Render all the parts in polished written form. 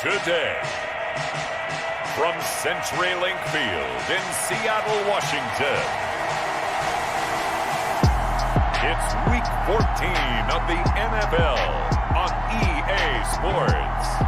Good day. From CenturyLink Field in Seattle, Washington, it's Week 14 of the NFL on EA Sports.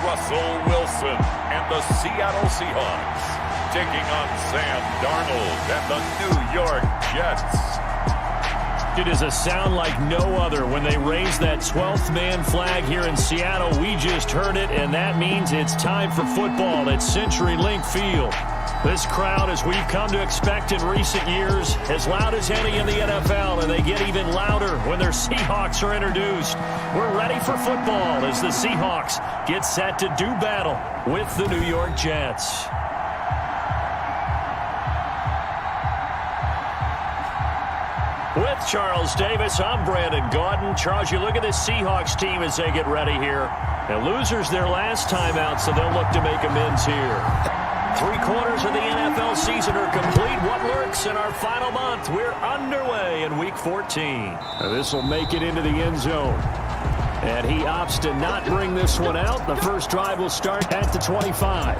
Russell Wilson and the Seattle Seahawks taking on Sam Darnold and the New York Jets. It is a sound like no other when they raise that 12th man flag here in Seattle. We just heard it, and that means it's time for football at CenturyLink Field. This crowd, as we've come to expect in recent years, as loud as any in the NFL, and they get even louder when their Seahawks are introduced. We're ready for football as the Seahawks get set to do battle with the New York Jets. With Charles Davis, I'm Brandon Gaudin. Charles, you look at this Seahawks team as they get ready here. And losers their last time out, so they'll look to make amends here. 3/4 of the NFL season are complete. What works in our final month? We're underway in Week 14. This will make it into the end zone. And he opts to not bring this one out. The first drive will start at the 25.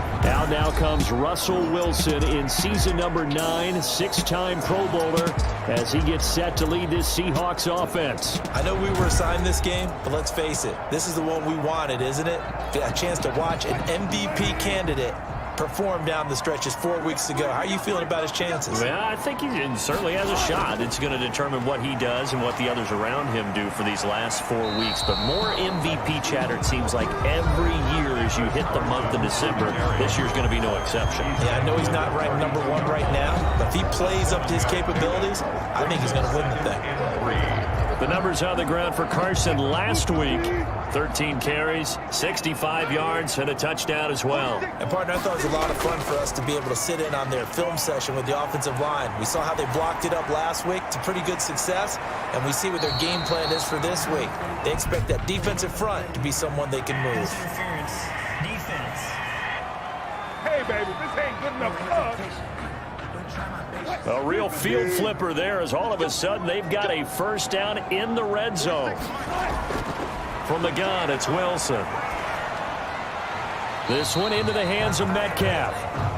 Now comes Russell Wilson in season number 9, six-time Pro Bowler, as he gets set to lead this Seahawks offense. I know we were assigned this game, but let's face it. This is the one we wanted, isn't it? A chance to watch an MVP candidate performed down the stretches 4 weeks ago. How are you feeling about his chances? Well, I think he certainly has a shot. It's going to determine what he does and what the others around him do for these last 4 weeks. But more MVP chatter, it seems like, every year as you hit the month of December. This year's going to be no exception. Yeah, I know he's not ranked number 1 right now, but if he plays up to his capabilities, I think he's going to win the thing. The numbers on the ground for Carson last week. 13 carries, 65 yards, and a touchdown as well. And, partner, I thought it was a lot of fun for us to be able to sit in on their film session with the offensive line. We saw how they blocked it up last week to pretty good success, and we see what their game plan is for this week. They expect that defensive front to be someone they can move. Defense. Hey, baby, this ain't good enough for us. A real field flipper there, as all of a sudden they've got a first down in the red zone. From the gun, it's Wilson. This one into the hands of Metcalf.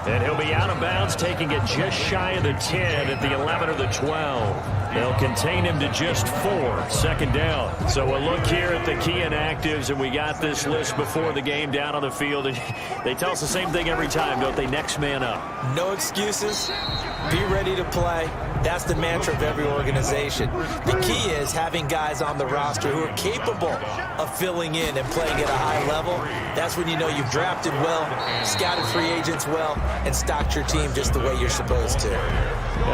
And he'll be out of bounds, taking it just shy of the 10 at the 11 or the 12. They'll contain him to just 4, second down. So we'll look here at the key inactives, and we got this list before the game down on the field. And they tell us the same thing every time, don't they? Next man up. No excuses. Be ready to play. That's the mantra of every organization. The key is having guys on the roster who are capable of filling in and playing at a high level. That's when you know you've drafted well, scouted free agents well, and stocked your team just the way you're supposed to.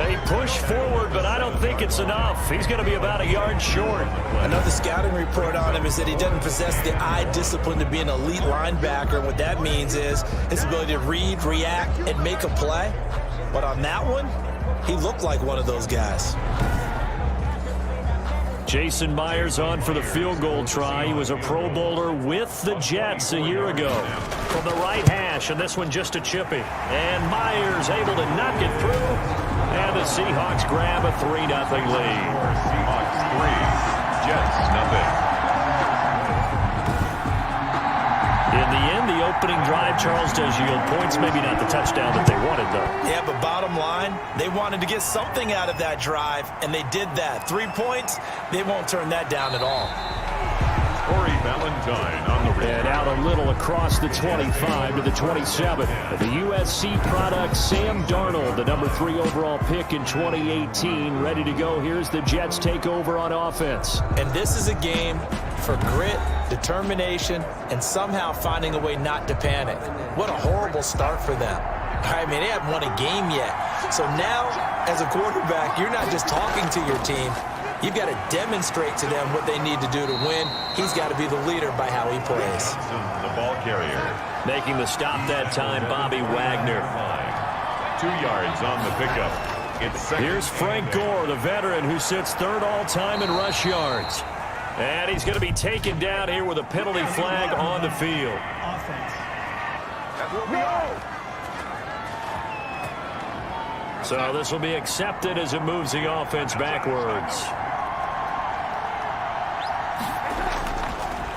He pushed forward, but I don't think it's enough. He's going to be about a yard short. Another scouting report on him is that he doesn't possess the eye discipline to be an elite linebacker. What that means is his ability to read, react, and make a play. But on that one, he looked like one of those guys. Jason Myers on for the field goal try. He was a Pro Bowler with the Jets a year ago. From the right hash, and this one just a chippy. And Myers able to knock it through. And the Seahawks grab a 3-0 lead. Seahawks 3, Jets 0. In the end, the opening drive, Charles, does yield points. Maybe not the touchdown that they wanted, though. Yeah, but bottom line, they wanted to get something out of that drive, and they did that. 3 points, they won't turn that down at all. Corey Valentine on the return. And out a little across the 25 to the 27. The USC product, Sam Darnold, the number 3 overall pick in 2018, ready to go. Here's the Jets take over on offense. And this is a game for grit, determination, and somehow finding a way not to panic. What a horrible start for them. I mean, they haven't won a game yet. So now, as a quarterback, you're not just talking to your team. You've got to demonstrate to them what they need to do to win. He's got to be the leader by how he plays. The ball carrier. Making the stop that time, Bobby Wagner. 2 yards on the pickup. Here's Frank Gore, the veteran who sits third all-time in rush yards. And he's going to be taken down here with a penalty flag on the field. So this will be accepted as it moves the offense backwards.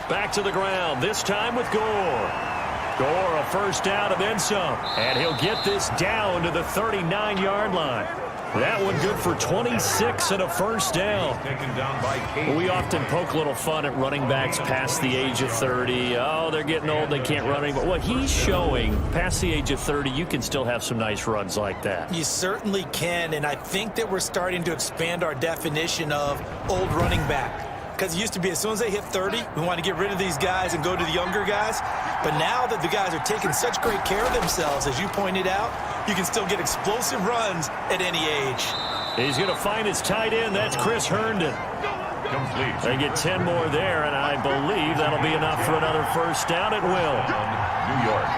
Back to the ground, this time with Gore. Gore, a first down and then some. And he'll get this down to the 39-yard line. That one good for 26 and a first down. We often poke a little fun at running backs past the age of 30. Oh, they're getting old, they can't run anymore. What he's showing, past the age of 30, you can still have some nice runs like that. You certainly can, and I think that we're starting to expand our definition of old running back. Because it used to be as soon as they hit 30, we want to get rid of these guys and go to the younger guys. But now that the guys are taking such great care of themselves, as you pointed out, you can still get explosive runs at any age. He's going to find his tight end. That's Chris Herndon. Complete. They get 10 more there, and I believe that'll be enough for another first down. It will. New York.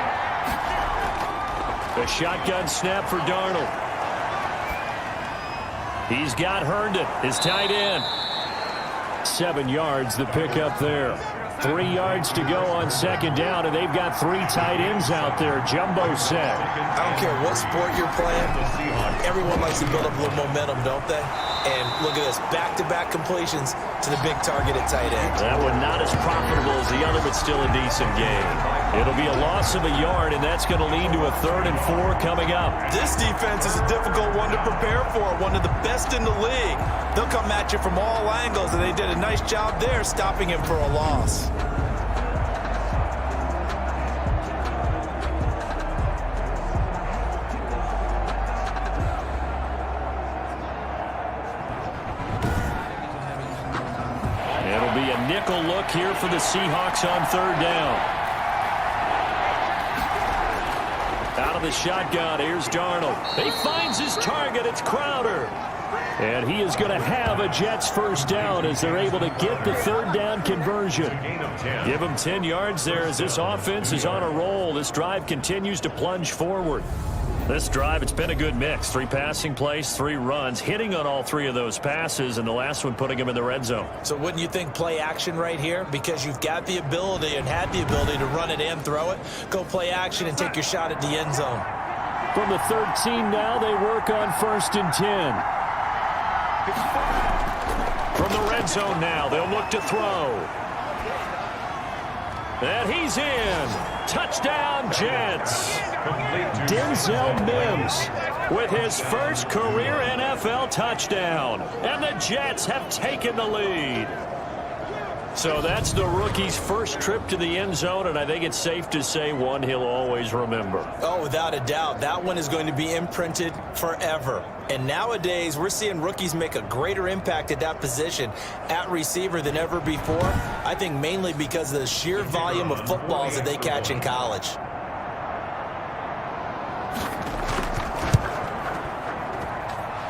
The shotgun snap for Darnold. He's got Herndon, his tight end. 7 yards, the pickup there. 3 yards to go on second down, and they've got 3 tight ends out there. Jumbo set. I don't care what sport you're playing. Everyone likes to build up a little momentum, don't they? And look at this, back-to-back completions to the big target at tight end. That one not as profitable as the other, but still a decent game. It'll be a loss of a yard, and that's going to lead to a 3rd and 4 coming up. This defense is a difficult one to prepare for, one of the best in the league. They'll come at you from all angles, and they did a nice job there stopping him for a loss. It'll be a nickel look here for the Seahawks on 3rd down. Out of the shotgun, here's Darnold. He finds his target, it's Crowder. And he is going to have a Jets first down as they're able to get the 3rd down conversion. Give him 10 yards there as this offense is on a roll. This drive continues to plunge forward. This drive, it's been a good mix. 3 passing plays, 3 runs, hitting on all 3 of those passes, and the last one putting him in the red zone. So wouldn't you think play action right here? Because you've got the ability and had the ability to run it and throw it. Go play action and take your shot at the end zone. From the 13 now, they work on 1st and 10. From the red zone now, they'll look to throw. And he's in. Touchdown, Jets. Denzel Mims with his first career NFL touchdown. And the Jets have taken the lead. So that's the rookie's first trip to the end zone, and I think it's safe to say one he'll always remember. Oh, without a doubt. That one is going to be imprinted forever. And nowadays, we're seeing rookies make a greater impact at that position at receiver than ever before. I think mainly because of the sheer volume of footballs that they catch in college.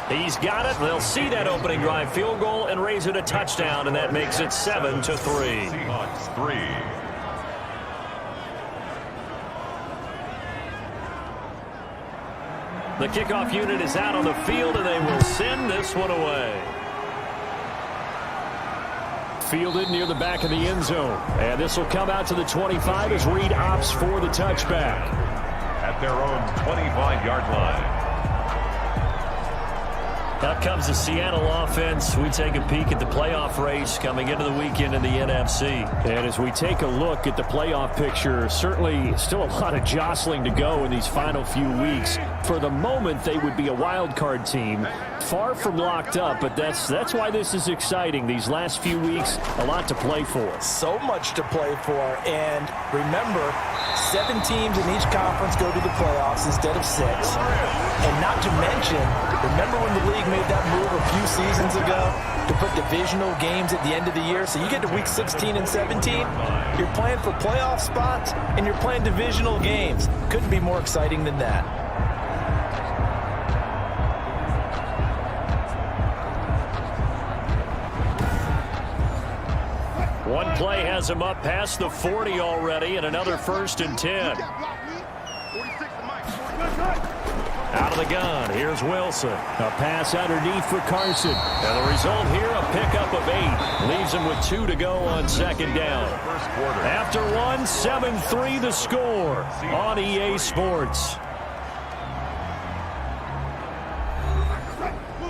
He's got it. They'll see that opening drive field goal and raise it a touchdown, and that makes it 7-3. Seahawks 3. The kickoff unit is out on the field, and they will send this one away. Fielded near the back of the end zone. And this will come out to the 25 as Reed opts for the touchback. At their own 25-yard line. Out comes the Seattle offense. We take a peek at the playoff race coming into the weekend in the NFC. And as we take a look at the playoff picture, certainly still a lot of jostling to go in these final few weeks. For the moment, they would be a wild card team. Far from locked up, but that's why this is exciting. These last few weeks, a lot to play for. So much to play for. And remember, 7 teams in each conference go to the playoffs instead of 6. And not to mention, remember when the league made that move a few seasons ago to put divisional games at the end of the year? So you get to week 16 and 17, you're playing for playoff spots, and you're playing divisional games. Couldn't be more exciting than that. One play has him up past the 40 already, and another 1st and 10. Out Out of the gun, here's Wilson. A pass underneath for Carson. And the result here, a pickup of 8. Leaves him with 2 to go on second down. After 1, 7-3 the score on EA Sports.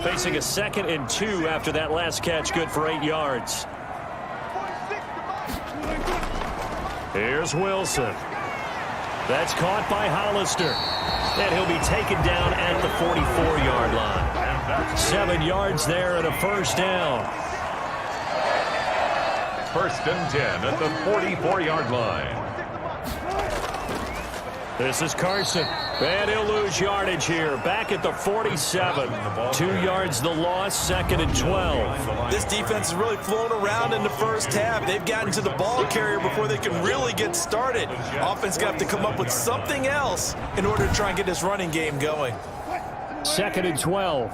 Facing a 2nd and 2 after that last catch, good for 8 yards. Here's Wilson. That's caught by Hollister. And he'll be taken down at the 44-yard line. 7 yards there and a first down. 1st and 10 at the 44-yard line. This is Carson. And he'll lose yardage here. Back at the 47. 2 yards the loss, 2nd and 12. This defense is really flown around in the first half. They've gotten to the ball carrier before they can really get started. Offense got to come up with something else in order to try and get this running game going. 2nd and 12.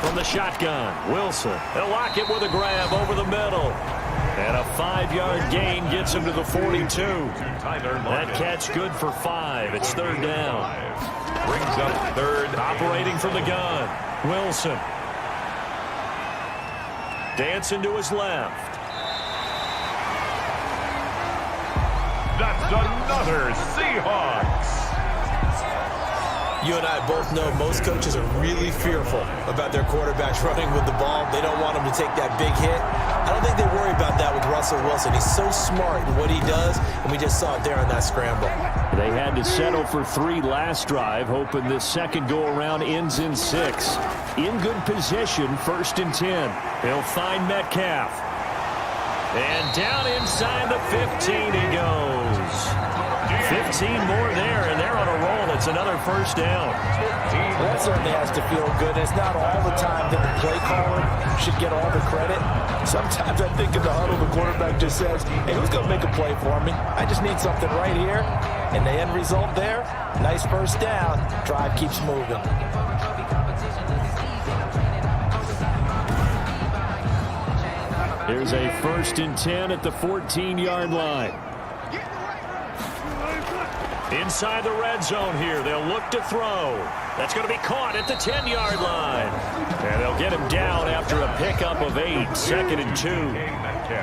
From the shotgun, Wilson. They'll lock it with a grab over the middle. And a 5-yard gain gets him to the 42. That catch good for 5. It's 3rd down. Brings up 3rd. Operating from the gun, Wilson. Dancing to his left. That's another Seahawks. You and I both know most coaches are really fearful about their quarterbacks running with the ball. They don't want them to take that big hit. I don't think they worry about that with Russell Wilson. He's so smart in what he does, and we just saw it there on that scramble. They had to settle for 3 last drive, hoping this second go-around ends in 6. In good position, 1st and 10. He'll find Metcalf. And down inside the 15 he goes. 15 more there, and they're on a roll. It's another first down. That certainly has to feel good. It's not all the time that the play caller should get all the credit. Sometimes I think in the huddle, the quarterback just says, hey, who's going to make a play for me? I just need something right here. And the end result there, nice first down. Drive keeps moving. Here's a 1st and 10 at the 14-yard line. Inside the red zone here. They'll look to throw. That's going to be caught at the 10-yard line. And they'll get him down after a pickup of 8. 2nd and 2.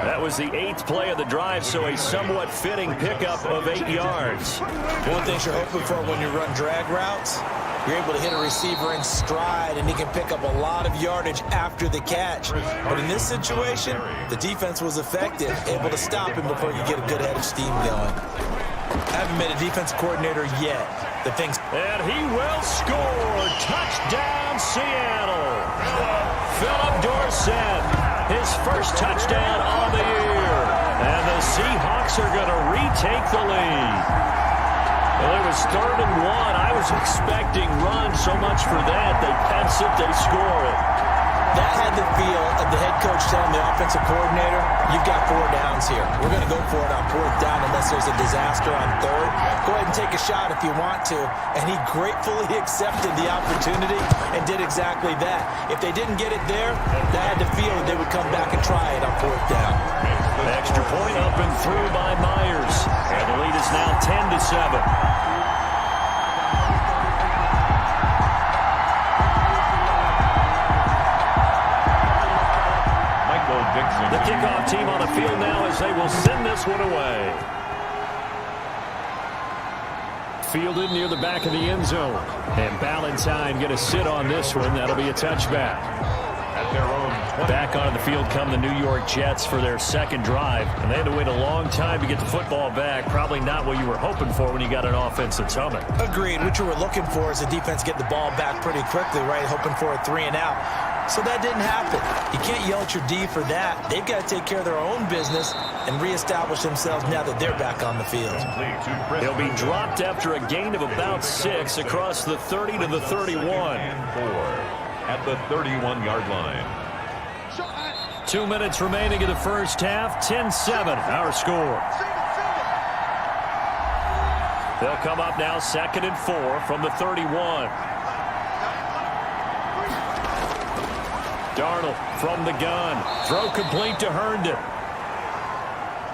That was the 8th play of the drive, so a somewhat fitting pickup of 8 yards. One thing you're hoping for when you run drag routes, you're able to hit a receiver in stride, and he can pick up a lot of yardage after the catch. But in this situation, the defense was effective, able to stop him before you get a good head of steam going. I haven't met a defense coordinator yet. And he will score. Touchdown, Seattle. Philip Dorsett, his first touchdown on the year. And the Seahawks are going to retake the lead. Well, it was 3rd and 1. I was expecting run, so much for that. They pass it, they score it. That had the feel of the head coach telling the offensive coordinator, you've got 4 downs here. We're going to go for it on 4th down unless there's a disaster on 3rd. Go ahead and take a shot if you want to. And he gratefully accepted the opportunity and did exactly that. If they didn't get it there, they had the feel that they would come back and try it on 4th down. Extra point up and through by Myers. And the lead is now 10-7. The kickoff team on the field now as they will send this one away. Fielded near the back of the end zone. And Ballantyne going to sit on this one. That'll be a touchback. At their own 20. Back onto the field come the New York Jets for their second drive. And they had to wait a long time to get the football back. Probably not what you were hoping for when you got an offense that's humming. Agreed. What you were looking for is the defense get the ball back pretty quickly, right? Hoping for a 3 and out. So that didn't happen. You can't yell at your D for that. They've got to take care of their own business and reestablish themselves now that they're back on the field. They'll be dropped after a gain of about 6 across the 30 to the 31. At the 31-yard line. 2 minutes remaining in the first half. 10-7, our score. They'll come up now 2nd and 4 from the 31. Darnold from the gun. Throw complete to Herndon.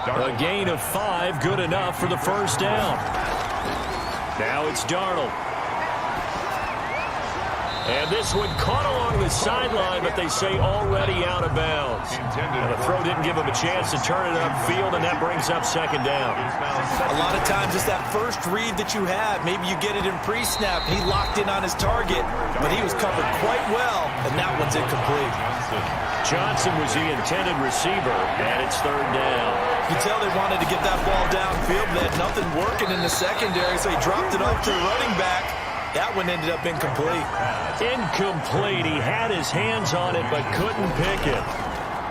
A gain of 5, good enough for the first down. Now it's Darnold. And this one caught along the sideline, but they say already out of bounds. And the throw didn't give him a chance to turn it upfield, and that brings up second down. A lot of times it's that first read that you have. Maybe you get it in pre-snap. He locked in on his target, but he was covered quite well, and that one's incomplete. Johnson was the intended receiver, and it's third down. You can tell they wanted to get that ball downfield. They had nothing working in the secondary, so he dropped it off to the running back. That one ended up incomplete. Incomplete. He had his hands on it, but couldn't pick it.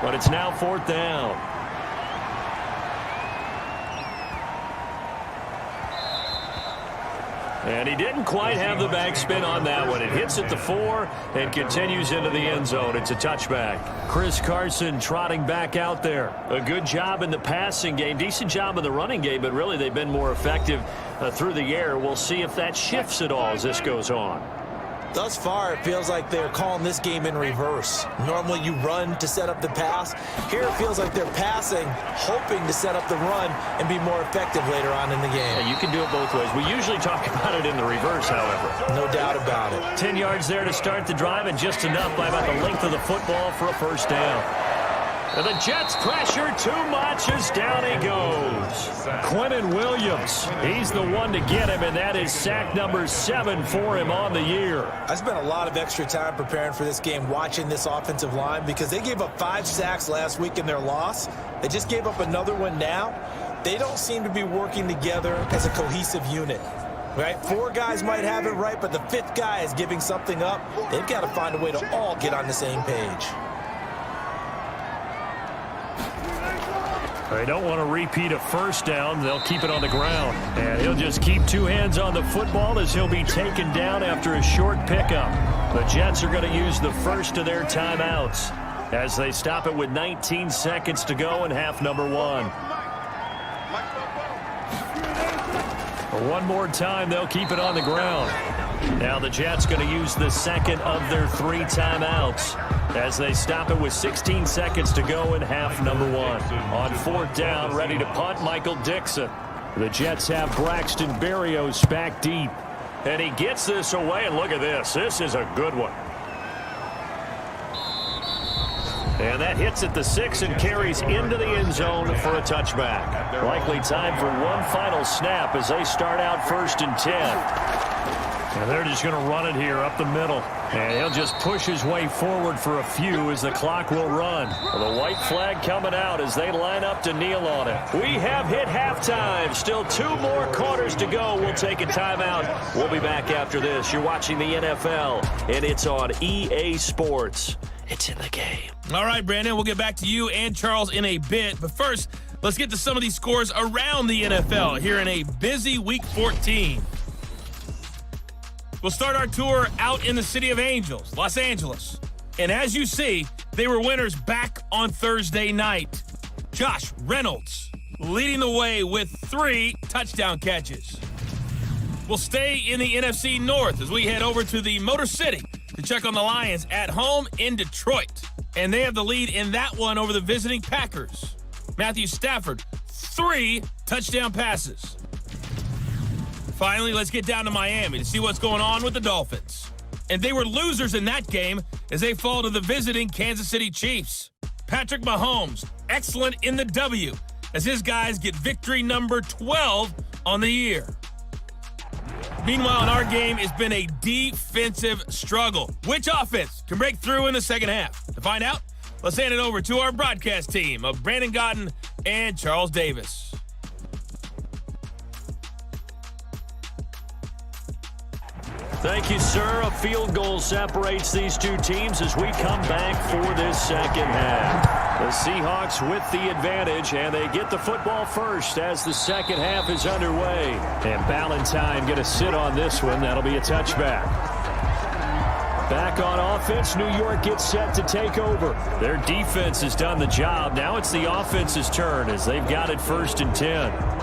But it's now fourth down. And he didn't quite have the backspin on that one. It hits at the 4 and continues into the end zone. It's a touchback. Chris Carson trotting back out there. A good job in the passing game. Decent job in the running game, but really they've been more effective through the air. We'll see if that shifts at all as this goes on. Thus far, it feels like they're calling this game in reverse. Normally you run to set up the pass. Here it feels like they're passing, hoping to set up the run and be more effective later on in the game. Yeah, you can do it both ways. We usually talk about it in the reverse, however. No doubt about it. 10 yards there to start the drive, and just enough by about the length of the football for a first down. And the Jets pressure too much as down he goes. Quinnen Williams, he's the one to get him, and that is sack number 7 for him on the year. I spent a lot of extra time preparing for this game, watching this offensive line, because they gave up 5 sacks last week in their loss. They just gave up another one now. They don't seem to be working together as a cohesive unit. Right? 4 guys might have it right, but the 5th guy is giving something up. They've got to find a way to all get on the same page. They don't want to repeat a first down. They'll keep it on the ground. And he'll just keep 2 hands on the football as he'll be taken down after a short pickup. The Jets are going to use the first of their timeouts as they stop it with 19 seconds to go in half number 1. One more time, they'll keep it on the ground. Now the Jets going to use the second of their 3 timeouts as they stop it with 16 seconds to go in half number 1. On fourth down, ready to punt, Michael Dixon. The Jets have Braxton Berrios back deep. And he gets this away, and look at this. This is a good one. And that hits at the 6 and carries into the end zone for a touchback. Likely time for one final snap as they start out 1st and 10. And they're just going to run it here up the middle. And he'll just push his way forward for a few as the clock will run. The white flag coming out as they line up to kneel on it. We have hit halftime. Still 2 more quarters to go. We'll take a timeout. We'll be back after this. You're watching the NFL, and it's on EA Sports. It's in the game. All right, Brandon, we'll get back to you and Charles in a bit. But first, let's get to some of these scores around the NFL here in a busy Week 14. We'll start our tour out in the City of Angels, Los Angeles. And as you see, they were winners back on Thursday night. Josh Reynolds leading the way with 3 touchdown catches. We'll stay in the NFC North as we head over to the Motor City to check on the Lions at home in Detroit. And they have the lead in that one over the visiting Packers. Matthew Stafford, 3 touchdown passes. Finally, let's get down to Miami to see what's going on with the Dolphins. And they were losers in that game as they fall to the visiting Kansas City Chiefs. Patrick Mahomes, excellent in the W, as his guys get victory number 12 on the year. Meanwhile, in our game, it's been a defensive struggle. Which offense can break through in the second half? To find out, let's hand it over to our broadcast team of Brandon Godden and Charles Davis. Thank you, sir. A field goal separates these 2 teams as we come back for this second half. The Seahawks with the advantage, and they get the football first as the second half is underway. And Ballantyne going to sit on this one. That'll be a touchback. Back on offense, New York gets set to take over. Their defense has done the job. Now it's the offense's turn as they've got it 1st and 10.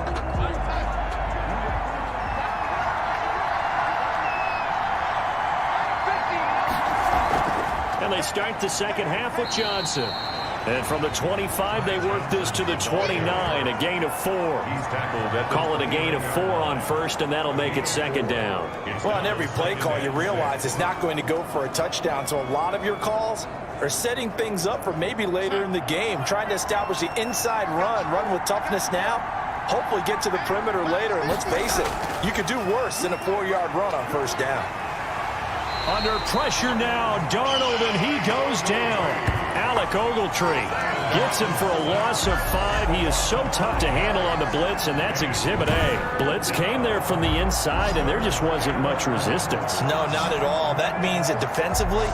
They start the second half with Johnson. And from the 25, they work this to the 29, a gain of 4. Call it a gain of 4 on first, and that'll make it second down. Well, on every play call, you realize it's not going to go for a touchdown, so a lot of your calls are setting things up for maybe later in the game, trying to establish the inside run with toughness now, hopefully get to the perimeter later, and let's face it, you could do worse than a 4-yard run on first down. Under pressure now, Darnold, and he goes down. Alec Ogletree gets him for a loss of 5. He is so tough to handle on the blitz, and that's Exhibit A. Blitz came there from the inside, and there just wasn't much resistance. No, not at all. That means that defensively,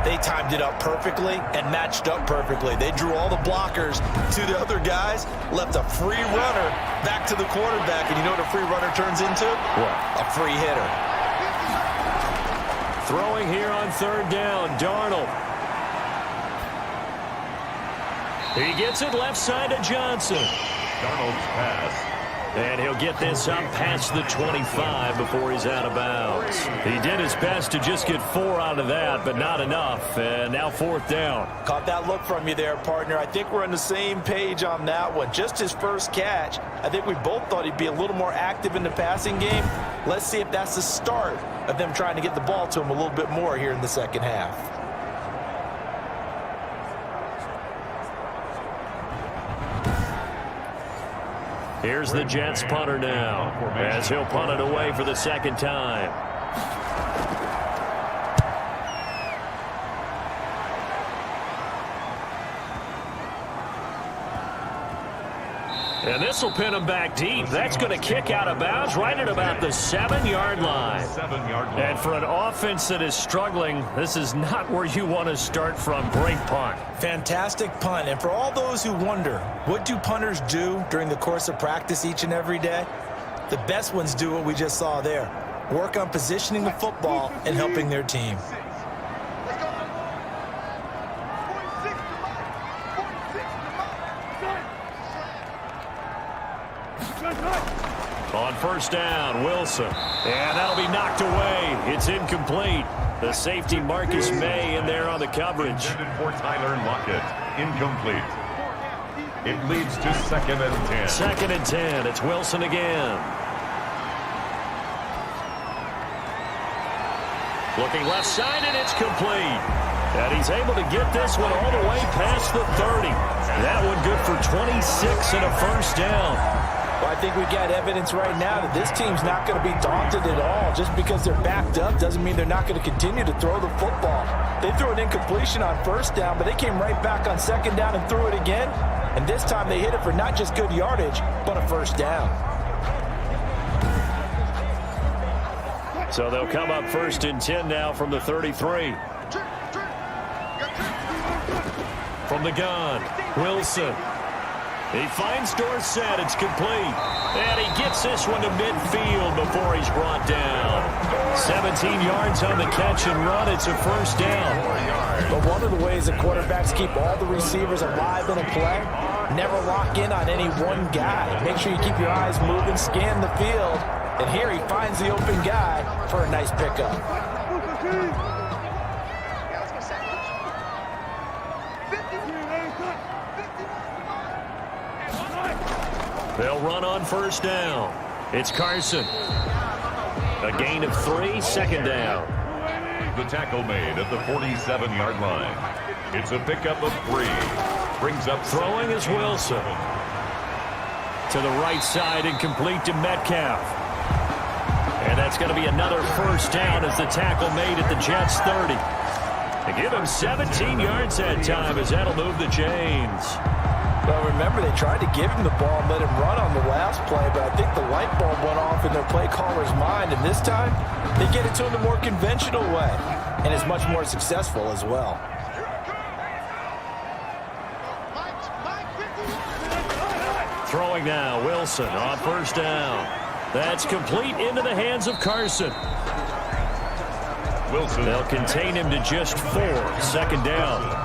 they timed it up perfectly and matched up perfectly. They drew all the blockers to the other guys, left a free runner back to the quarterback, and you know what a free runner turns into? What? A free hitter. Throwing here on third down, Darnold. He gets it left side to Johnson. Darnold's pass. And he'll get this up past the 25 before he's out of bounds. He did his best to just get 4 out of that, but not enough. And now fourth down. Caught that look from you there, partner. I think we're on the same page on that one. Just his first catch. I think we both thought he'd be a little more active in the passing game. Let's see if that's the start of them trying to get the ball to him a little bit more here in the second half. Here's the Jets punter now, as he'll punt it away for the second time. And this will pin him back deep. That's going to kick out of bounds right at about the 7-yard line. And for an offense that is struggling, this is not where you want to start from. Great punt. Fantastic punt. And for all those who wonder, what do punters do during the course of practice each and every day? The best ones do what we just saw there. Work on positioning the football and helping their team. On first down, Wilson. And that'll be knocked away. It's incomplete. The safety Marcus May in there on the coverage. Intended for Tyler Lockett. Incomplete. It leads to 2nd and 10. 2nd and 10. It's Wilson again. Looking left side, and it's complete. And he's able to get this one all the way past the 30. That one good for 26 and a first down. Well, I think we got evidence right now that this team's not going to be daunted at all. Just because they're backed up doesn't mean they're not going to continue to throw the football. They threw an incompletion on first down, but they came right back on second down and threw it again. And this time they hit it for not just good yardage, but a first down. So they'll come up 1st and 10 now from the 33. From the gun, Wilson. He finds Dorsett. It's complete. And he gets this one to midfield before he's brought down. 17 yards on the catch and run. It's a first down. But one of the ways that quarterbacks keep all the receivers alive in a play, never lock in on any one guy. Make sure you keep your eyes moving, scan the field. And here he finds the open guy for a nice pickup. They'll run on first down. It's Carson. A gain of 3, second down. The tackle made at the 47-yard line. It's a pickup of 3. Brings up throwing is Wilson. To the right side, incomplete to Metcalf. And that's going to be another first down as the tackle made at the Jets' 30. They give him 17 yards that time as that'll move the chains. Well, remember, they tried to give him the ball and let him run on the last play, but I think the light bulb went off in their play caller's mind, and this time, they get it to him the more conventional way, and is much more successful as well. Throwing now, Wilson on first down. That's complete into the hands of Carson. Wilson. They'll contain him to just 4, second down.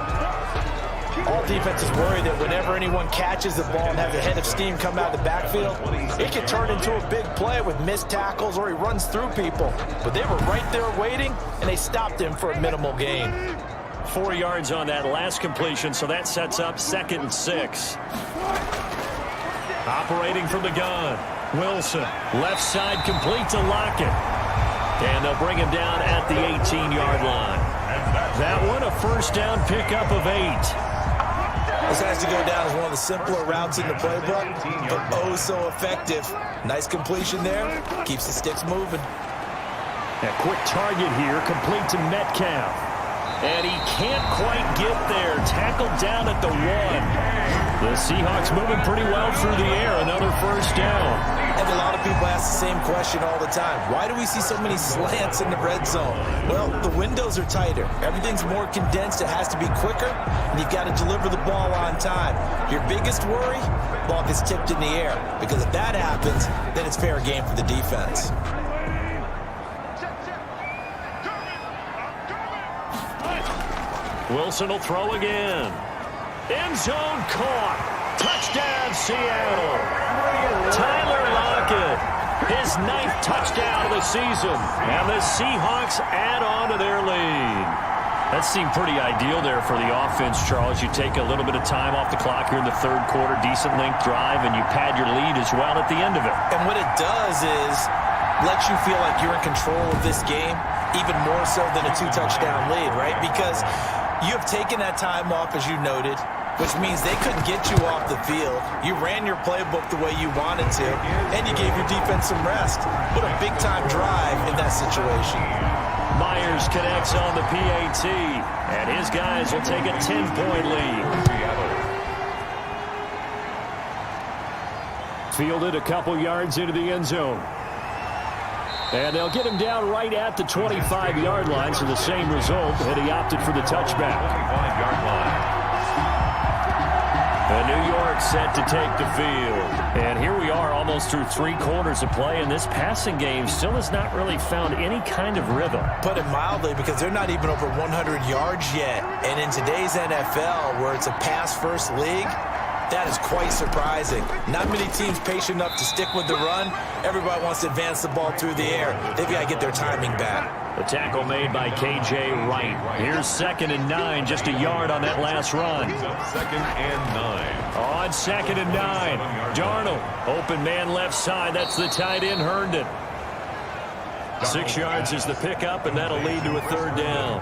All defenses worry that whenever anyone catches the ball and has a head of steam come out of the backfield, it can turn into a big play with missed tackles or he runs through people. But they were right there waiting, and they stopped him for a minimal gain. 4 yards on that last completion, so that sets up 2nd and 6. Operating from the gun. Wilson, left side complete to Lockett. And they'll bring him down at the 18-yard line. That one, a first down pickup of 8. This has to go down as one of the simpler routes in the playbook, but oh so effective. Nice completion there. Keeps the sticks moving. A quick target here, complete to Metcalf. And he can't quite get there. Tackled down at the 1. The Seahawks moving pretty well through the air. Another first down. And a lot of people ask the same question all the time. Why do we see so many slants in the red zone? Well, the windows are tighter. Everything's more condensed. It has to be quicker, and you've got to deliver the ball on time. Your biggest worry? Ball gets tipped in the air. Because if that happens, then it's fair game for the defense. Wilson will throw again. End zone caught. Touchdown, Seattle. Tyler Lockett, his 9th touchdown of the season. And the Seahawks add on to their lead. That seemed pretty ideal there for the offense, Charles. You take a little bit of time off the clock here in the 3rd quarter, decent length drive, and you pad your lead as well at the end of it. And what it does is lets you feel like you're in control of this game, even more so than a 2-touchdown lead, right? Because you have taken that time off, as you noted, which means they couldn't get you off the field. You ran your playbook the way you wanted to, and you gave your defense some rest. What a big-time drive in that situation. Myers connects on the PAT, and his guys will take a 10-point lead. Fielded a couple yards into the end zone. And they'll get him down right at the 25-yard line, so the same result, and he opted for the touchback. 25-yard line. And New York set to take the field. And here we are almost through 3 quarters of play, and this passing game still has not really found any kind of rhythm. Put it mildly, because they're not even over 100 yards yet. And in today's NFL, where it's a pass-first league, that is quite surprising. Not many teams patient enough to stick with the run. Everybody wants to advance the ball through the air. They've got to get their timing back. The tackle made by K.J. Wright. Here's 2nd and 9, just a yard on that last run. 2nd and 9. On 2nd and 9, Darnold, open man left side. That's the tight end, Herndon. 6 yards is the pickup, and that'll lead to a 3rd down.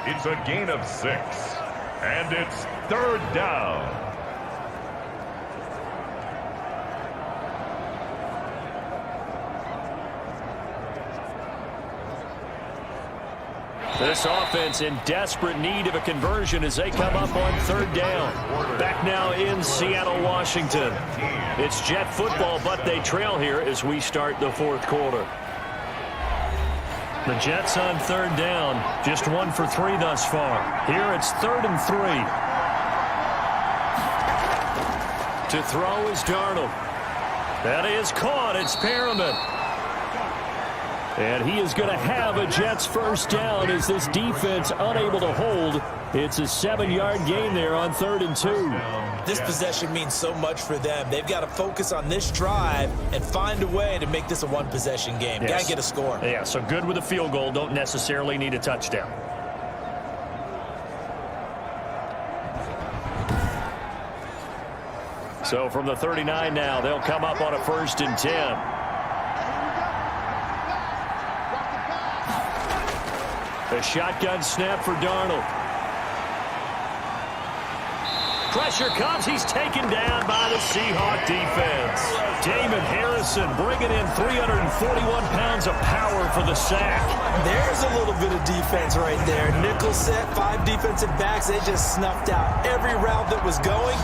It's a gain of 6, and it's 3rd down. This offense in desperate need of a conversion as they come up on 3rd down. Back now in Seattle, Washington. It's Jet football, but they trail here as we start the 4th quarter. The Jets on 3rd down, just 1 for 3 thus far. Here it's 3rd and 3. To throw is Darnold. That is caught. It's Perriman. And he is going to have a Jets first down as this defense unable to hold. It's a 7-yard gain there on 3rd and 2. This possession means so much for them. They've got to focus on this drive and find a way to make this a 1-possession game. Yes. Got to get a score. Yeah, so good with a field goal. Don't necessarily need a touchdown. So from the 39 now, they'll come up on a 1st and 10. A shotgun snap for Darnold. Pressure comes. He's taken down by the Seahawk defense. Damon Harrison bringing in 341 pounds of power for the sack. There's a little bit of defense right there. Nickel set, 5 defensive backs. They just snuffed out every route that was going.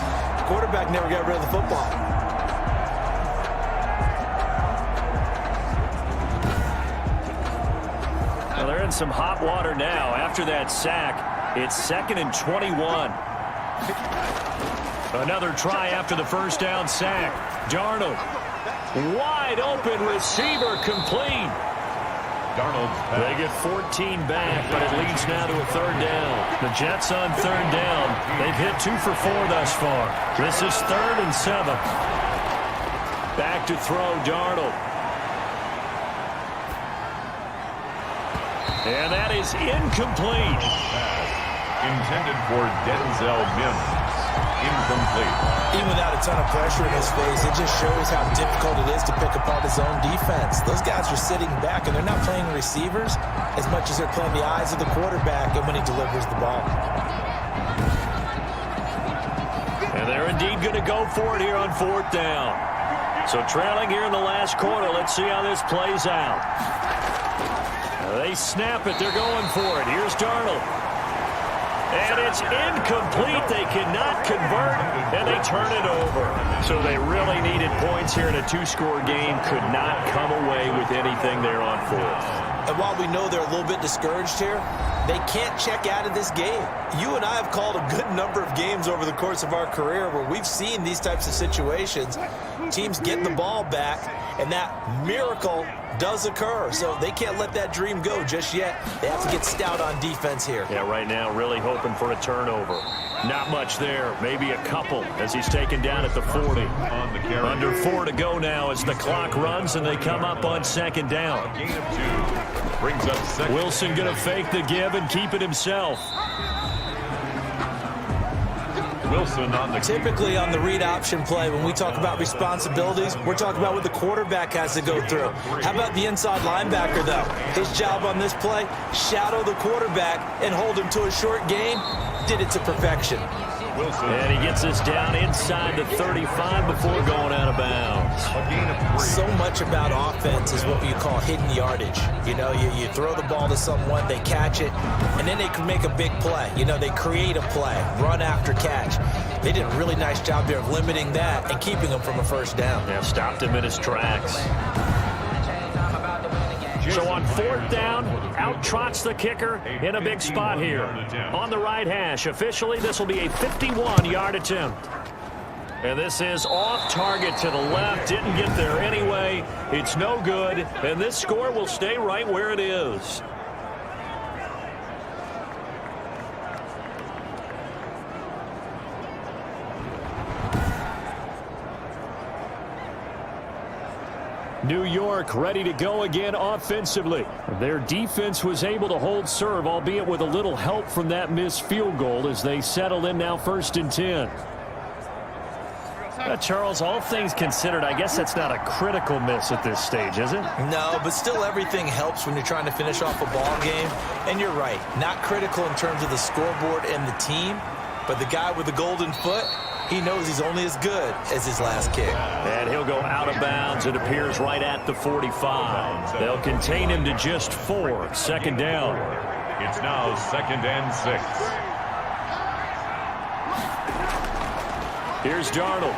Quarterback never got rid of the football. Well, they're in some hot water now. After that sack, it's 2nd and 21. Another try after the first down sack. Darnold, wide open receiver, complete. They get 14 back, but it leads now to a 3rd down. The Jets on 3rd down. They've hit 2 for 4 thus far. This is 3rd and 7. Back to throw, Darnold. And that is incomplete. Intended for Denzel Mims. Incomplete. Even without a ton of pressure in his face, it just shows how difficult it is to pick apart his own defense. Those guys are sitting back, and they're not playing receivers as much as they're playing the eyes of the quarterback and when he delivers the ball. And they're indeed going to go for it here on 4th down. So trailing here in the last quarter, let's see how this plays out. They snap it. They're going for it. Here's Darnold. And it's incomplete. They cannot convert, and they turn it over. So they really needed points here in a 2-score game. Could not come away with anything there on 4th. And while we know they're a little bit discouraged here, they can't check out of this game. You and I have called a good number of games over the course of our career where we've seen these types of situations. Teams get the ball back, and that miracle does occur. So they can't let that dream go just yet. They have to get stout on defense here. Yeah, right now really hoping for a turnover. Not much there. Maybe a couple as he's taken down at the 40. Under 4 to go now as the clock runs, and they come up on 2nd down. Gain of 2. Brings up 2nd. Wilson going to fake the give and keep it himself. Wilson on the Typically on the read option play, when we talk about responsibilities, we're talking about what the quarterback has to go through. How about the inside linebacker, though? His job on this play, shadow the quarterback and hold him to a short gain. Did it to perfection. Wilson. And he gets us down inside the 35 before going out of bounds. A gain of 3. So much about offense is what you call hidden yardage. You know, you throw the ball to someone, they catch it, and then they can make a big play. You know, they create a play, run after catch. They did a really nice job there of limiting that and keeping him from a 1st down. Yeah, stopped him in his tracks. So on 4th down, out trots the kicker in a big spot here. On the right hash, officially this will be a 51-yard attempt. And this is off target to the left. Didn't get there anyway. It's no good. And this score will stay right where it is. New York ready to go again offensively. Their defense was able to hold serve, albeit with a little help from that missed field goal as they settle in now 1st and 10. Charles, all things considered, I guess that's not a critical miss at this stage, is it? No, but still everything helps when you're trying to finish off a ball game. And you're right, not critical in terms of the scoreboard and the team, but the guy with the golden foot, he knows he's only as good as his last kick. And he'll go out of bounds. It appears right at the 45. They'll contain him to just 4. 2nd down. It's now 2nd and 6. Here's Darnold.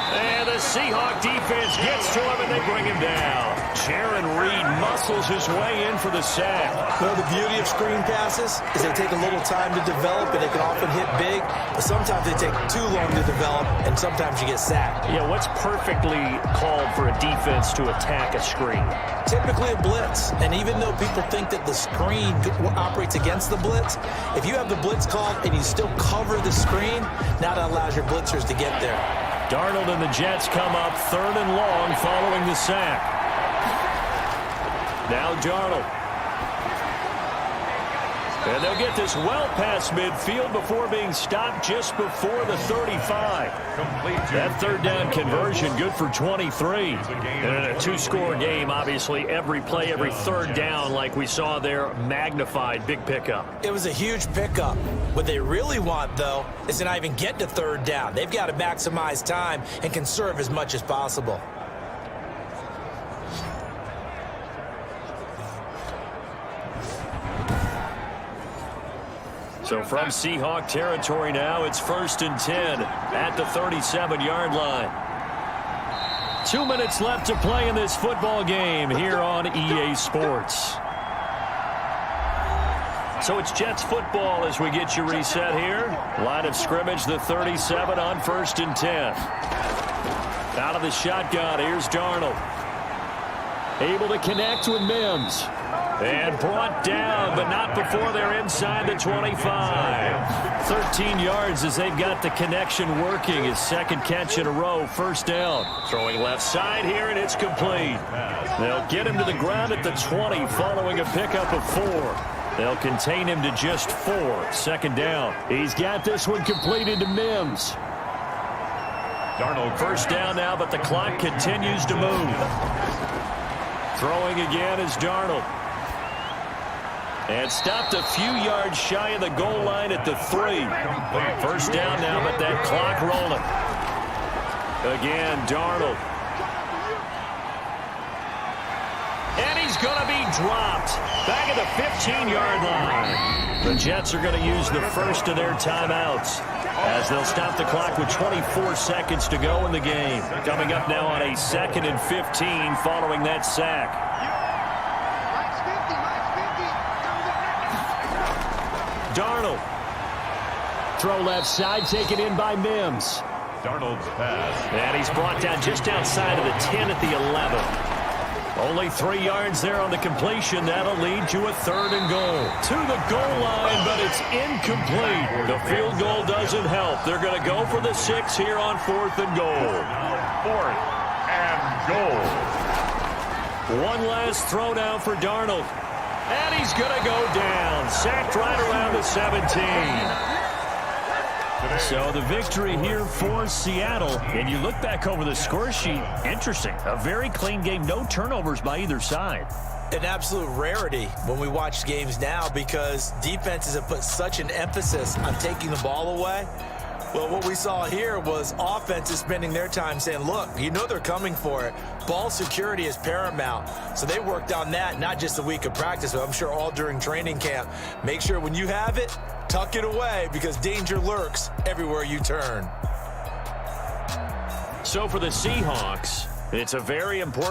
And the Seahawks defense gets to him, and they bring him down. Jaron Reed muscles his way in for the sack. Well, the beauty of screen passes is they take a little time to develop, and they can often hit big, but sometimes they take too long to develop, and sometimes you get sacked. Yeah, what's perfectly called for a defense to attack a screen? Typically a blitz, and even though people think that the screen operates against the blitz, if you have the blitz called and you still cover the screen, now that allows your blitzers to get there. Darnold and the Jets come up 3rd and long following the sack. Now Darnold. And they'll get this well past midfield before being stopped just before the 35. That 3rd down conversion good for 23. And in a 2-score game, obviously every play, every 3rd down like we saw there, magnified, big pickup. It was a huge pickup. What they really want, though, is to not even get to 3rd down. They've got to maximize time and conserve as much as possible. So from Seahawk territory now, it's 1st and 10 at the 37-yard line. 2 minutes left to play in this football game here on EA Sports. So it's Jets football as we get you reset here. Line of scrimmage, the 37 on 1st and 10. Out of the shotgun, here's Darnold. Able to connect with Mims. And brought down, but not before they're inside the 25. 13 yards as they've got the connection working. His 2nd catch in a row, 1st down. Throwing left side here, and it's complete. They'll get him to the ground at the 20 following a pickup of 4. They'll contain him to just 4. 2nd down. He's got this one completed to Mims. Darnold. 1st down now, but the clock continues to move. Throwing again is Darnold. And stopped a few yards shy of the goal line at the 3. 1st down now, but that clock rolling. Again, Darnold. And he's going to be dropped back at the 15-yard line. The Jets are going to use the first of their timeouts as they'll stop the clock with 24 seconds to go in the game. Coming up now on a 2nd and 15 following that sack. Darnold. Throw left side, taken in by Mims. Darnold's pass. And he's brought down just outside of the 10 at the 11. Only 3 yards there on the completion. That'll lead to a 3rd and goal. To the goal line, but it's incomplete. The field goal doesn't help. They're going to go for the 6 here on 4th and goal. 4th and goal. One last throw down for Darnold. And he's going to go down. Sacked right around the 17. So the victory here for Seattle. And you look back over the score sheet, interesting. A very clean game, no turnovers by either side. An absolute rarity when we watch games now because defenses have put such an emphasis on taking the ball away. Well, what we saw here was offenses spending their time saying, look, you know they're coming for it. Ball security is paramount. So they worked on that, not just a week of practice, but I'm sure all during training camp. Make sure when you have it, tuck it away because danger lurks everywhere you turn. So for the Seahawks, it's a very important